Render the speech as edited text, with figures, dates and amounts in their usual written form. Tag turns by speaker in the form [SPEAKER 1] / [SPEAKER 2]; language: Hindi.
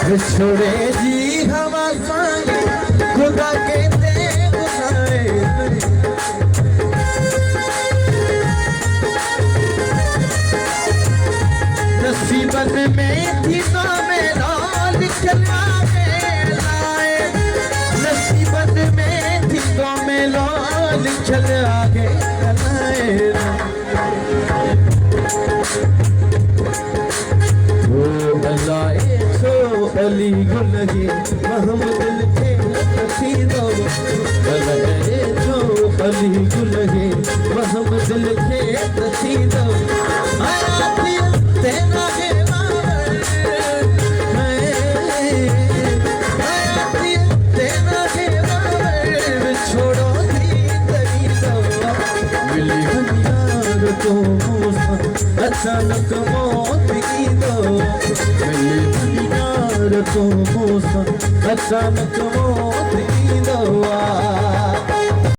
[SPEAKER 1] छोड़े जी हवा सांगे खुदा के दे गुनाए नसीबत में थी तो मेरा लिखना लाए नसीबत में थी तो मेरा लिखल आगे लाए अली गुलगे महमूद लिखे नसीदो जो अली गुलगे महमूद लिखे नसीदो आया तेरा है तेरा है छोड़ो दी तरी दो मिली यार तो अचानक मौत की दो मिली तो मौसम अचानक वो